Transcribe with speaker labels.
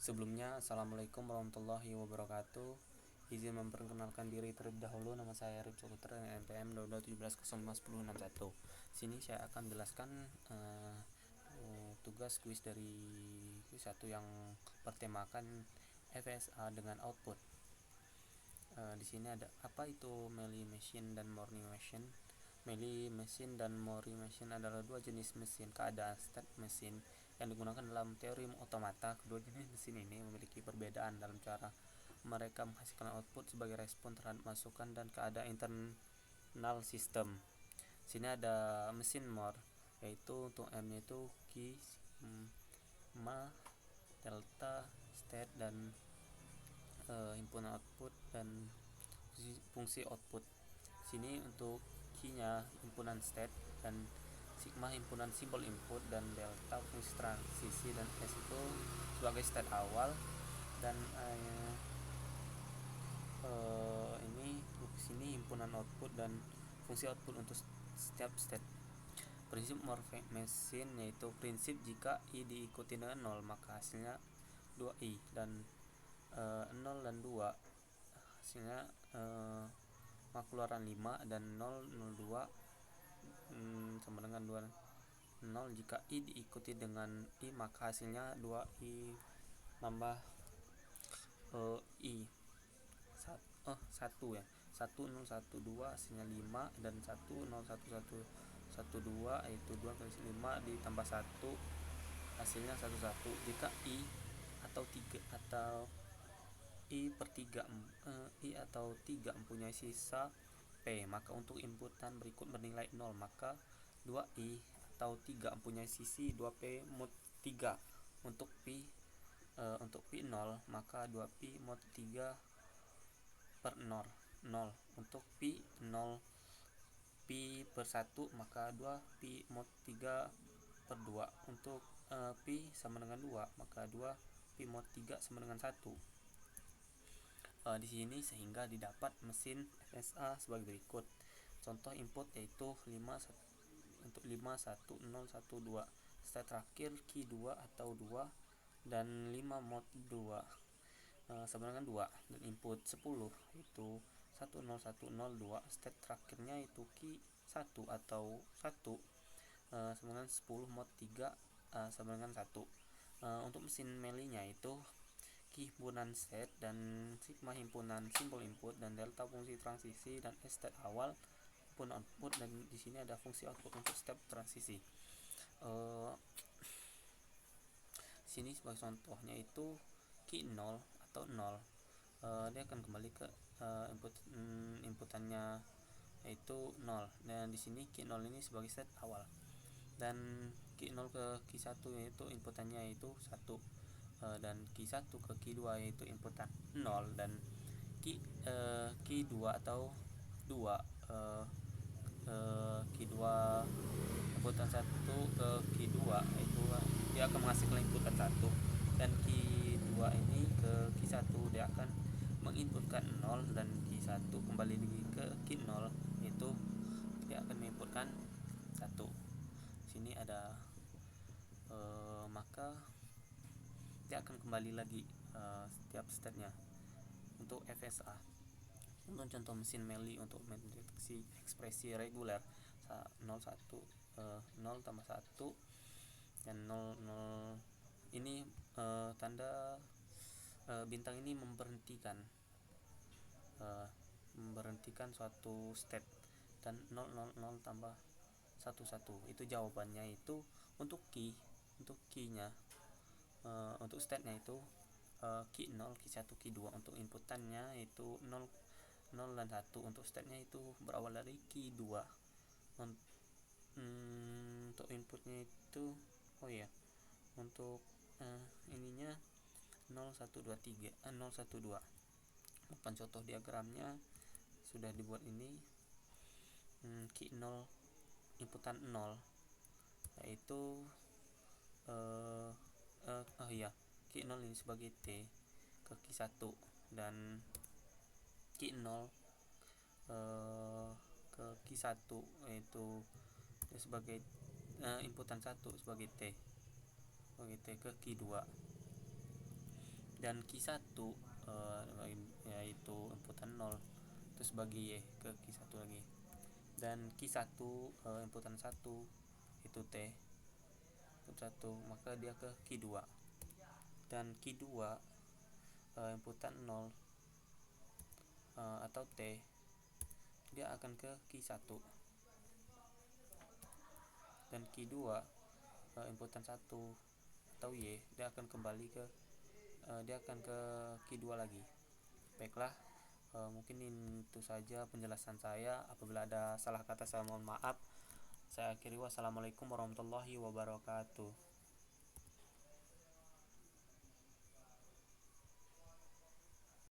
Speaker 1: Sebelumnya, Assalamualaikum warahmatullahi wabarakatuh. Izin memperkenalkan diri terlebih dahulu. Nama saya Rifco Putra dengan NPM 2217051061. Sini saya akan menjelaskan tugas kuis dari kuis 1 yang bertemakan FSA dengan output. Di sini ada apa itu Melee Machine dan Morning Machine. Melee Machine dan Morning Machine adalah dua jenis mesin keadaan state machine yang digunakan dalam teori otomata. Kedua jenis mesin ini memiliki perbedaan dalam cara mereka menghasilkan output sebagai respon terhadap masukan dan keadaan internal sistem. Sini ada mesin Moore, yaitu untuk M-nya itu key, ma, delta, state, dan himpunan output dan fungsi output. Sini untuk key-nya himpunan state, dan sigma himpunan simbol input, dan delta fungsi transisi, dan S itu sebagai state awal, dan ini sini himpunan output dan fungsi output untuk setiap state. Prinsip Morphic Machine yaitu prinsip jika I diikuti dengan 0 maka hasilnya 2I, dan 0 dan 2 hasilnya maka keluaran 5, dan 0, 02 sama dengan 2, 0. Jika I diikuti dengan I maka hasilnya 2I tambah I 1 ya, 1 0 1 2 hasilnya 5, dan 1 0 1 1 1 2 yaitu 2 kali 5 ditambah 1 hasilnya 1 1. Jika I atau 3 atau I per 3 I atau 3 mempunyai sisa P, maka untuk inputan berikut bernilai 0, maka 2I atau 3 mempunyai sisi 2P mod 3. Untuk Pi 0 maka 2Pi mod 3 per 0. Untuk Pi 0 Pi per 1 maka 2 Pi mod 3 per 2. Untuk Pi sama dengan 2 maka 2 Pi mod 3 sama dengan 1. Di sini sehingga didapat mesin FSA sebagai berikut. Contoh input yaitu 5 untuk 5 1 0 1 2, state terakhir key 2 atau 2, dan 5 mod 2 sama dengan 2, dan input 10 itu 1 0 1 0 2, state terakhirnya itu key 1 atau 1 sama dengan 10 mod 3 sama dengan 1. Untuk mesin melee nya itu key himpunan state, dan sigma himpunan simbol input, dan delta fungsi transisi, dan S state awal himpunan output, dan di sini ada fungsi output untuk step transisi. Sini sebagai contohnya itu key 0 atau 0, dia akan kembali ke inputannya yaitu 0, dan di sini key 0 ini sebagai set awal, dan key 0 ke key 1 yaitu inputannya yaitu 1, dan key 1 ke key 2 yaitu inputan 0, dan key 2 atau 2 key 2 inputan 1 ke key 2 yaitu dia akan menghasilkan inputan 1, dan key 2 ini ke key 1 dia akan menginputkan 0, dan key 1 kembali lagi ke key 0 yaitu dia akan menginputkan 1. Sini ada maka dia akan kembali lagi setiap state-nya. Untuk FSA, untuk contoh mesin melee untuk mendeteksi ekspresi reguler 0 1 0 tambah 1, dan 0 0 ini tanda bintang ini memberhentikan suatu state, dan 0 0 0 tambah 1 1 itu jawabannya. Itu untuk key nya untuk state nya itu key 0 key 1 key 2. Untuk inputannya itu 0 0 dan 1. Untuk state nya itu berawal dari key 2. Untuk inputnya itu untuk ininya 0 1 2 3 0 1 2. Bukan contoh diagramnya sudah dibuat ini. Key 0 inputan 0 yaitu key 0 ini sebagai T ke key 1, dan key 0 ke key 1 yaitu sebagai inputan 1 sebagai T ke key 2. Dan Q1 yaitu inputan 0 terus bagi Y ke Q1 lagi. Dan Q1 inputan 1 itu T input 1, maka dia ke Q2. Dan Q2 inputan 0 atau T, dia akan ke Q1. Dan Q2 inputan 1 atau Y, dia akan kembali ke Q2 lagi. Baiklah, mungkin itu saja penjelasan saya. Apabila ada salah kata saya mohon maaf. Saya akhiri, wassalamualaikum warahmatullahi wabarakatuh.